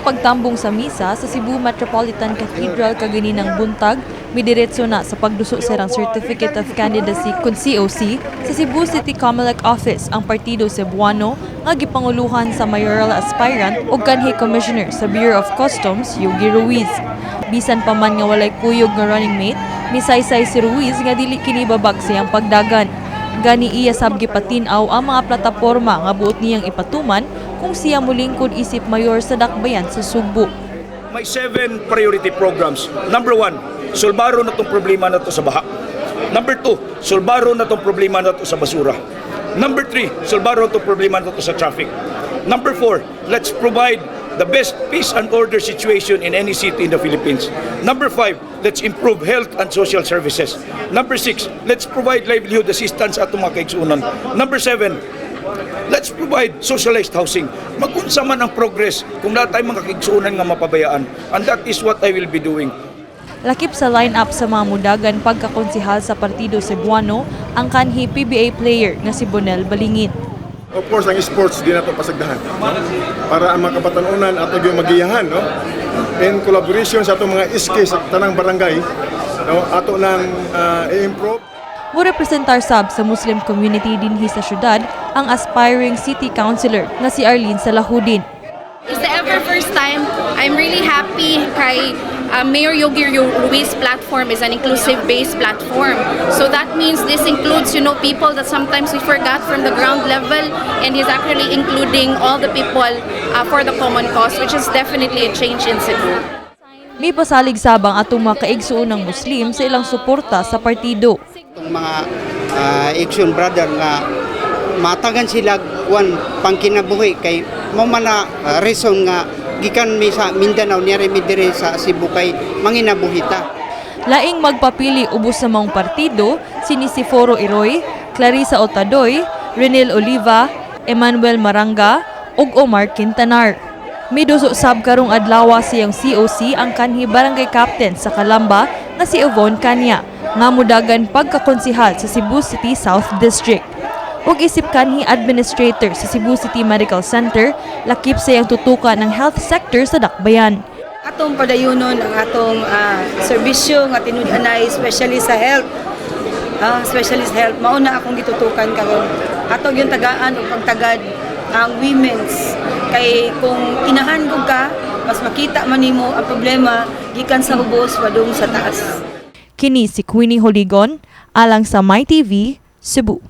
pagtambong sa misa sa Cebu Metropolitan Cathedral kaganinang buntag, midiretso na sa pagduso serang Certificate of Candidacy kun COC sa Cebu City Comelec Office ang Partido Cebuano nga gipanguluhan sa mayoral aspirant ug kanhi commissioner sa Bureau of Customs Yogi Ruiz. Bisan pa man nga walay kuyog nga running mate, misaysay si Ruiz nga dili kini babag siyang pagdagan. Gani iya sab gipatinaw ang mga plataporma nga buot niyang ipatuman kung siya mulingkod isip mayor sa dakbayan sa Sugbo. May 7 priority programs. Number 1, sulbaro na itong problema na ito sa baha. Number 2, sulbaro na itong problema na ito sa basura. Number 3, sulbaro na itong problema na ito sa traffic. Number 4, let's provide the best peace and order situation in any city in the Philippines. Number 5, let's improve health and social services. Number 6, let's provide livelihood assistance at mga kaigsuunan. Number 7, let's provide socialized housing. Mag-unsa man ang progress kung lahat tayo mga kaigsuunan nga mapabayaan. And that is what I will be doing. Lakip sa line-up sa mga mudagan pagkakonsihal sa Partido Cebuano ang kanhi PBA player nga si Bonel Balingit. Of course, ang sports din nato pasagdahan, no? Para ang mga kapatanunan ato yung magiyahan, no? In collaboration sa atong mga iske sa tanang barangay, no? Ato nang i-improve. Murepresentar sab sa Muslim community dinhi sa syudad ang aspiring city councilor na si Arlene Salahudin. It's the ever first time. I'm really happy kay Mayor Yogi Ruiz platform is an inclusive-based platform. So that means this includes, people that sometimes we forgot from the ground level, and he's actually including all the people for the common cause, which is definitely a change in Cebu. May pasalig sabang atong mga kaigsuon ng Muslim sa ilang suporta sa partido. Itong mga action brother nga matagan sila pangkinabuhi kay mo man na reason nga gikan mi sa Mindanao niya mi dire sa Cebu kay manginabuhita. Laing magpapili ubos sa mga partido sini si Foro Iroy, Clarissa Otadoy, Renel Oliva, Emmanuel Maranga ug Omar Quintanar. Miduso sab karong adlaw siyang COC ang kanhi barangay captain sa Calamba nga si Yvonne Cania nga mudagan pagkakonsihal sa Cebu City South District. Ug isip kanhi administrator sa Cebu City Medical Center, lakip sayang tutukan ng health sector sa dakbayan. Atong padayunon ang atong serbisyo nga tinud-anay especially sa health. Specialist health mauna akong gitutukan karon. Atong yung tagaan ug pagtagad ang women's kay kung inahan gud ka mas makita man nimo ang problema gikan sa ubos padung sa taas. Kini si Queenie Joligon alang sa MyTV Cebu.